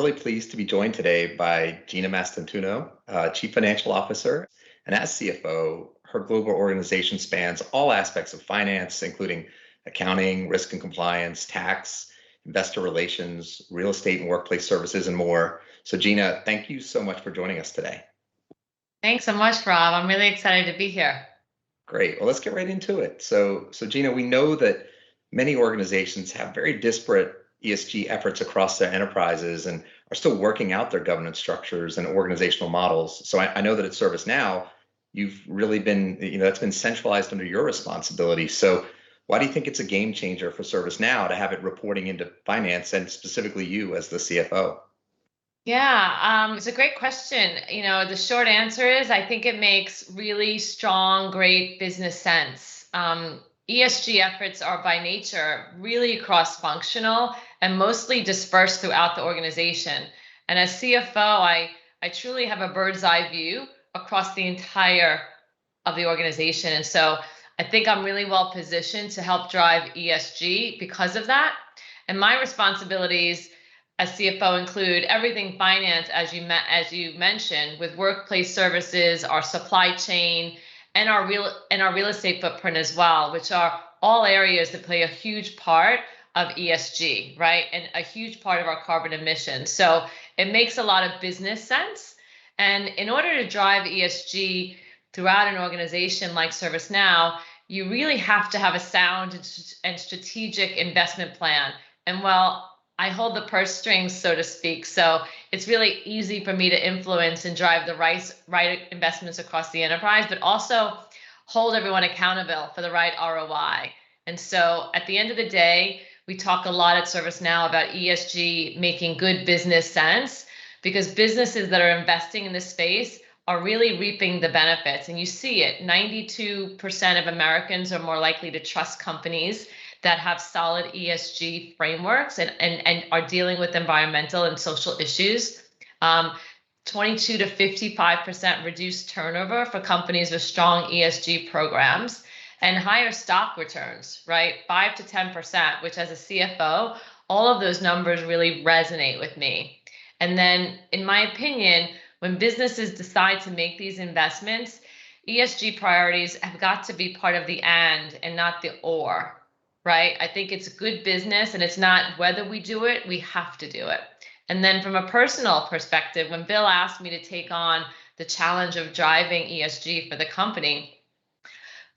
really pleased to be joined today by Gina Mastantuono, Chief Financial Officer. And as CFO, her global organization spans all aspects of finance, including accounting, risk and compliance, tax, investor relations, real estate and workplace services, and more. So Gina, thank you so much for joining us today. Thanks so much, Rob. I'm really excited to be here. Great. Well, let's get right into it. So Gina, we know that many organizations have very disparate ESG efforts across their enterprises and are still working out their governance structures and organizational models. So I know that at ServiceNow, you've really been, that's been centralized under your responsibility. So why do you think it's a game changer for ServiceNow to have it reporting into finance and specifically you as the CFO? Yeah, it's a great question. The short answer is I think it makes really strong, great business sense. ESG efforts are by nature really cross-functional and mostly dispersed throughout the organization. And as CFO, I truly have a bird's eye view across the entire of the organization. And so I think I'm really well positioned to help drive ESG because of that. And my responsibilities as CFO include everything finance, as you mentioned, with workplace services, our supply chain, and our real estate footprint as well, which are all areas that play a huge part of ESG, right? And a huge part of our carbon emissions. So it makes a lot of business sense. And in order to drive ESG throughout an organization like ServiceNow, you really have to have a sound and strategic investment plan. And well, I hold the purse strings, so to speak. So it's really easy for me to influence and drive the right investments across the enterprise, but also hold everyone accountable for the right ROI. And so at the end of the day, we talk a lot at ServiceNow about ESG making good business sense because businesses that are investing in this space are really reaping the benefits. And you see it, 92% of Americans are more likely to trust companies that have solid ESG frameworks and are dealing with environmental and social issues. 22 to 55% reduced turnover for companies with strong ESG programs and higher stock returns, right? 5 to 10%, which as a CFO, all of those numbers really resonate with me. And then in my opinion, when businesses decide to make these investments, ESG priorities have got to be part of the and not the or. Right? I think it's good business and it's not whether we do it, we have to do it. And then from a personal perspective, when Bill asked me to take on the challenge of driving ESG for the company,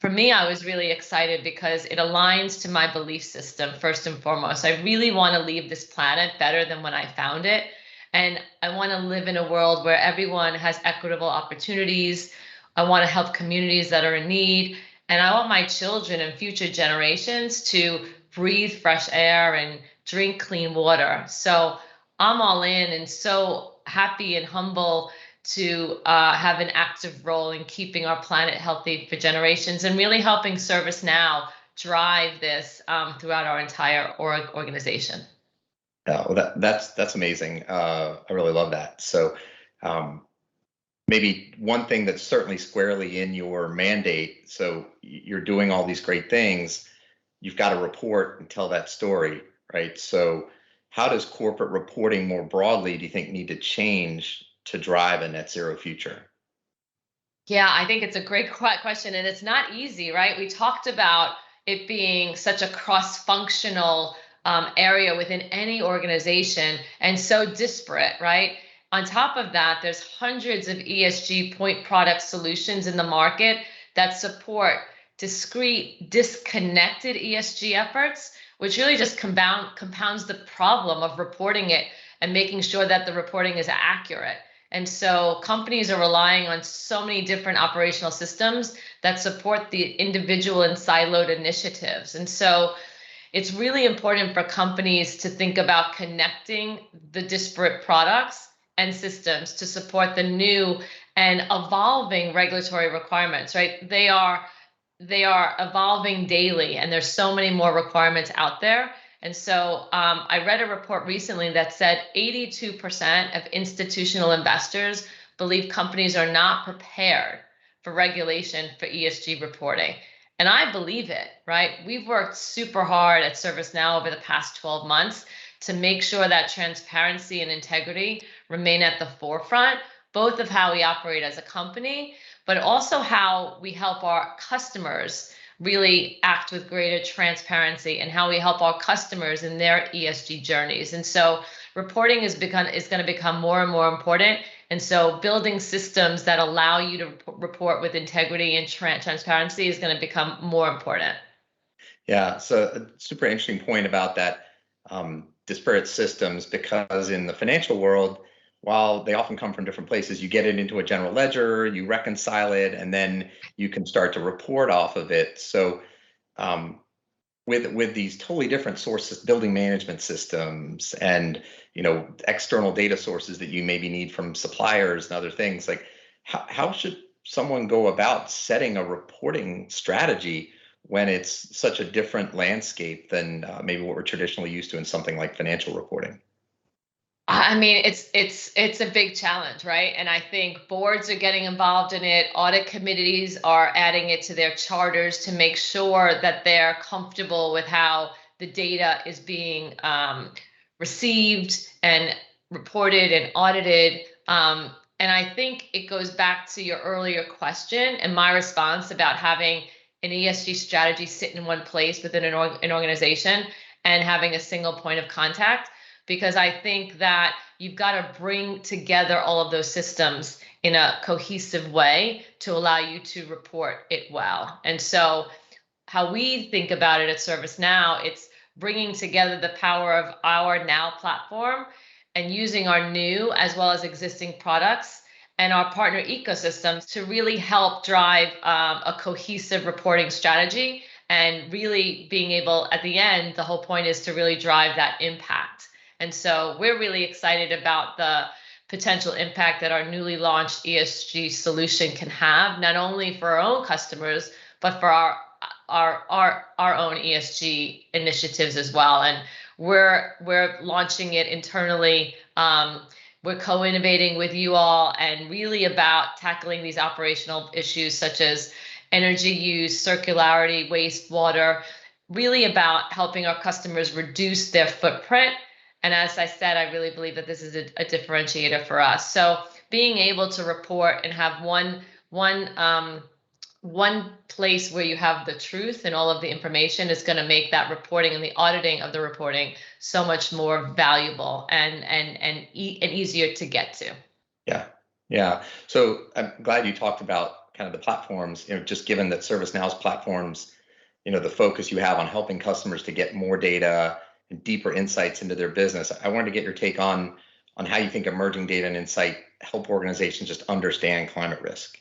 for me, I was really excited because it aligns to my belief system first and foremost. I really want to leave this planet better than when I found it. And I want to live in a world where everyone has equitable opportunities. I want to help communities that are in need. And I want my children and future generations to breathe fresh air and drink clean water. So I'm all in and so happy and humble to have an active role in keeping our planet healthy for generations and really helping ServiceNow drive this throughout our entire organization. Yeah, well, that's amazing. I really love that. So maybe one thing that's certainly squarely in your mandate, so you're doing all these great things, you've got to report and tell that story, right? So how does corporate reporting more broadly, do you think, need to change to drive a net zero future? Yeah, I think it's a great question, and it's not easy, right? We talked about it being such a cross-functional area within any organization and so disparate, right? On top of that, there's hundreds of ESG point product solutions in the market that support discrete, disconnected ESG efforts, which really just compounds the problem of reporting it and making sure that the reporting is accurate. And so companies are relying on so many different operational systems that support the individual and siloed initiatives. And so it's really important for companies to think about connecting the disparate products and systems to support the new and evolving regulatory requirements, right? They are evolving daily, and there's so many more requirements out there. And so I read a report recently that said 82% of institutional investors believe companies are not prepared for regulation for ESG reporting. And I believe it, right? We've worked super hard at ServiceNow over the past 12 months to make sure that transparency and integrity remain at the forefront, both of how we operate as a company, but also how we help our customers really act with greater transparency, and how we help our customers in their ESG journeys. And so reporting is going to become more and more important. And so building systems that allow you to report with integrity and transparency is going to become more important. Yeah, so a super interesting point about that, disparate systems, because in the financial world, while they often come from different places, you get it into a general ledger, you reconcile it, and then you can start to report off of it. So with these totally different sources, building management systems, and external data sources that you maybe need from suppliers and other things, like how should someone go about setting a reporting strategy when it's such a different landscape than maybe what we're traditionally used to in something like financial reporting? I mean, it's a big challenge, right? And I think boards are getting involved in it. Audit committees are adding it to their charters to make sure that they're comfortable with how the data is being received and reported and audited. And I think it goes back to your earlier question and my response about having an ESG strategy sit in one place within an organization and having a single point of contact, because I think that you've got to bring together all of those systems in a cohesive way to allow you to report it well. And so how we think about it at ServiceNow, it's bringing together the power of our Now platform and using our new as well as existing products and our partner ecosystems to really help drive a cohesive reporting strategy, and really being able, at the end, the whole point is to really drive that impact. And so we're really excited about the potential impact that our newly launched ESG solution can have, not only for our own customers, but for our own ESG initiatives as well. And we're launching it internally. We're co-innovating with you all, and really about tackling these operational issues such as energy use, circularity, wastewater, really about helping our customers reduce their footprint. And as I said, I really believe that this is a differentiator for us. So being able to report and have one place where you have the truth and all of the information is going to make that reporting and the auditing of the reporting so much more valuable and easier to get to. Yeah. So I'm glad you talked about kind of the platforms, just given that ServiceNow's platforms, the focus you have on helping customers to get more data and deeper insights into their business. I wanted to get your take on how you think emerging data and insight help organizations just understand climate risk.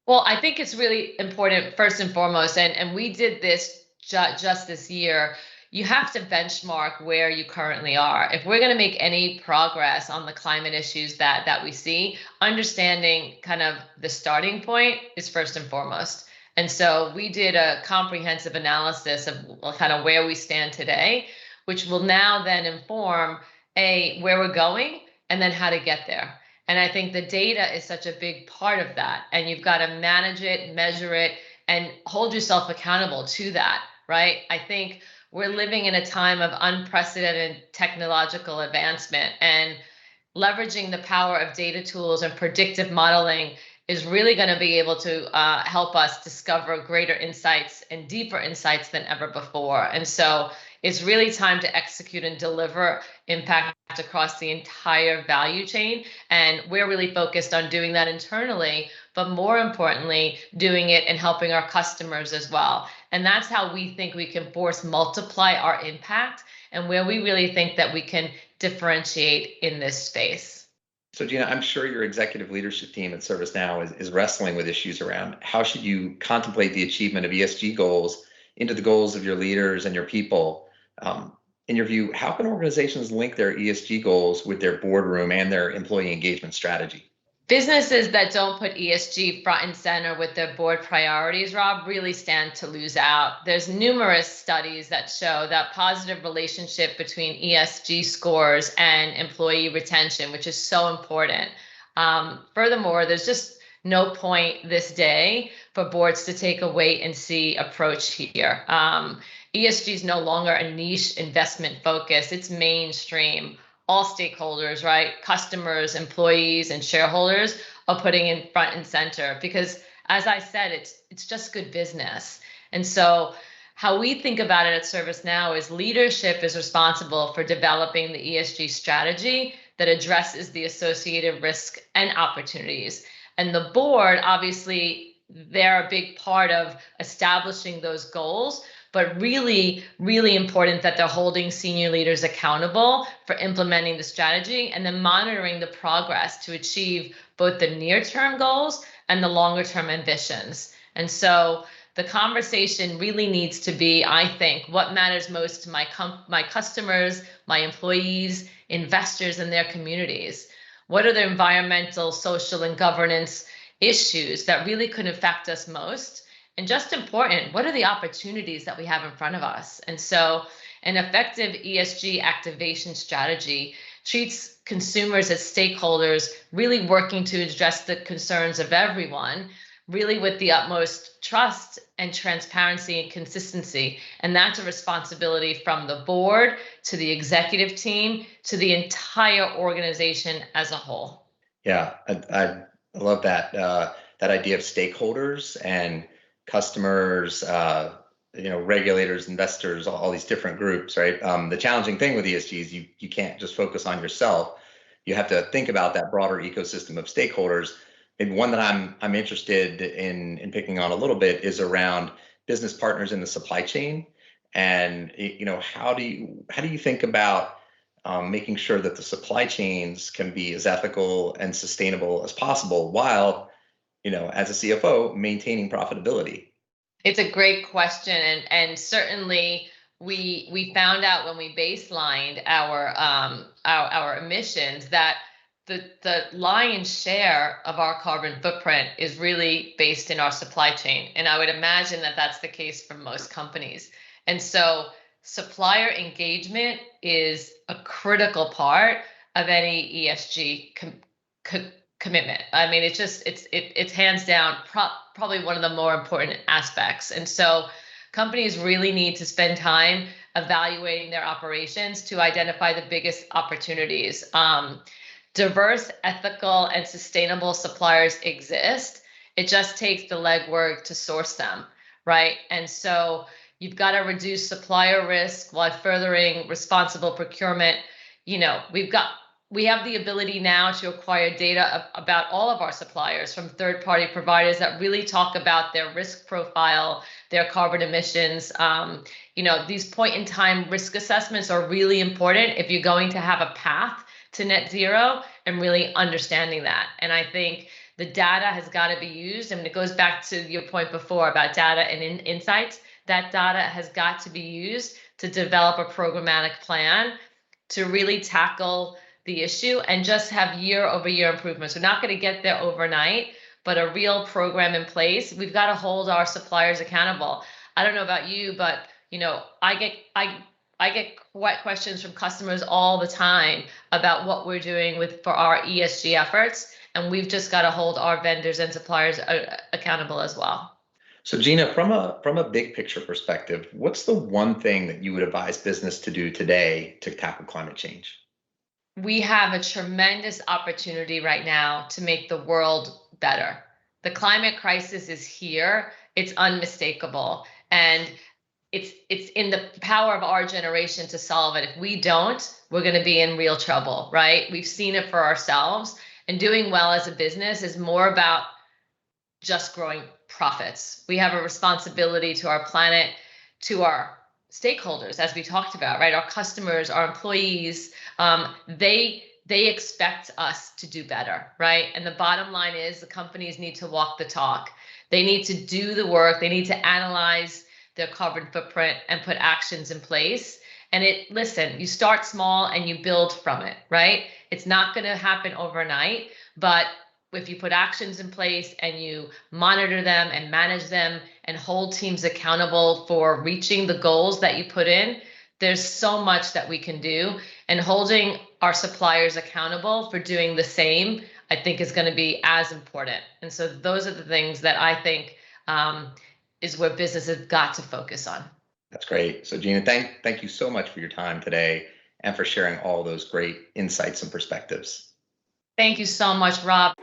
Well, I think it's really important, first and foremost, and we did this just this year. You have to benchmark where you currently are. If we're going to make any progress on the climate issues that we see, understanding kind of the starting point is first and foremost. And so we did a comprehensive analysis of kind of where we stand today, which will now then inform where we're going and then how to get there. And I think the data is such a big part of that. And you've got to manage it, measure it, and hold yourself accountable to that, right? I think we're living in a time of unprecedented technological advancement, and leveraging the power of data tools and predictive modeling is really going to be able to help us discover greater insights and deeper insights than ever before. And so it's really time to execute and deliver impact across the entire value chain. And we're really focused on doing that internally, but more importantly, doing it and helping our customers as well. And that's how we think we can force multiply our impact, and where we really think that we can differentiate in this space. So Gina, I'm sure your executive leadership team at ServiceNow is wrestling with issues around how should you contemplate the achievement of ESG goals into the goals of your leaders and your people. In your view, how can organizations link their ESG goals with their boardroom and their employee engagement strategy? Businesses that don't put ESG front and center with their board priorities, Rob, really stand to lose out. There's numerous studies that show that positive relationship between ESG scores and employee retention, which is so important. Furthermore, there's just no point this day for boards to take a wait and see approach here. ESG is no longer a niche investment focus, it's mainstream. All stakeholders, right? Customers, employees, and shareholders are putting in front and center because, as I said, it's just good business. And so how we think about it at ServiceNow is leadership is responsible for developing the ESG strategy that addresses the associated risk and opportunities. And the board, obviously, they're a big part of establishing those goals, but really, really important that they're holding senior leaders accountable for implementing the strategy and then monitoring the progress to achieve both the near-term goals and the longer-term ambitions. And so the conversation really needs to be, I think, what matters most to my customers, my employees, investors, and their communities. What are the environmental, social, and governance issues that really could affect us most? And just important, what are the opportunities that we have in front of us? And so an effective ESG activation strategy treats consumers as stakeholders, really working to address the concerns of everyone, really with the utmost trust and transparency and consistency. And that's a responsibility from the board to the executive team to the entire organization as a whole. Yeah, I love that that idea of stakeholders and customers, regulators, investors, all these different groups, right? The challenging thing with ESG is you can't just focus on yourself. You have to think about that broader ecosystem of stakeholders. And one that I'm interested in picking on a little bit is around business partners in the supply chain. And how do you think about making sure that the supply chains can be as ethical and sustainable as possible while, as a CFO, maintaining profitability? It's a great question, and certainly we found out when we baselined our emissions that the lion's share of our carbon footprint is really based in our supply chain, and I would imagine that that's the case for most companies. And so supplier engagement is a critical part of any ESG commitment. I mean, it's hands down probably one of the more important aspects. And so companies really need to spend time evaluating their operations to identify the biggest opportunities. Diverse, ethical, and sustainable suppliers exist. It just takes the legwork to source them, right? And so you've got to reduce supplier risk while furthering responsible procurement. We have the ability now to acquire data about all of our suppliers from third-party providers that really talk about their risk profile, their carbon emissions. These point-in-time risk assessments are really important if you're going to have a path to net zero and really understanding that. And I think the data has got to be used. And it goes back to your point before about data and insights. That data has got to be used to develop a programmatic plan to really tackle the issue and just have year-over-year improvements. We're not going to get there overnight, but a real program in place. We've got to hold our suppliers accountable. I don't know about you, but I get questions from customers all the time about what we're doing for our ESG efforts, and we've just got to hold our vendors and suppliers accountable as well. So Gina, from a big picture perspective, what's the one thing that you would advise business to do today to tackle climate change? We have a tremendous opportunity right now to make the world better. The climate crisis is here. It's unmistakable. And it's in the power of our generation to solve it. If we don't, we're going to be in real trouble, right? We've seen it for ourselves. And doing well as a business is more about just growing profits. We have a responsibility to our planet, to our stakeholders, as we talked about, right? Our customers, our employees, they expect us to do better, right? And the bottom line is the companies need to walk the talk. They need to do the work. They need to analyze their carbon footprint and put actions in place. And listen, you start small and you build from it, right? It's not going to happen overnight, but if you put actions in place and you monitor them and manage them and hold teams accountable for reaching the goals that you put in, there's so much that we can do. And holding our suppliers accountable for doing the same, I think, is going to be as important. And so those are the things that I think is where businesses got to focus on. That's great. So Gina, thank you so much for your time today and for sharing all those great insights and perspectives. Thank you so much, Rob.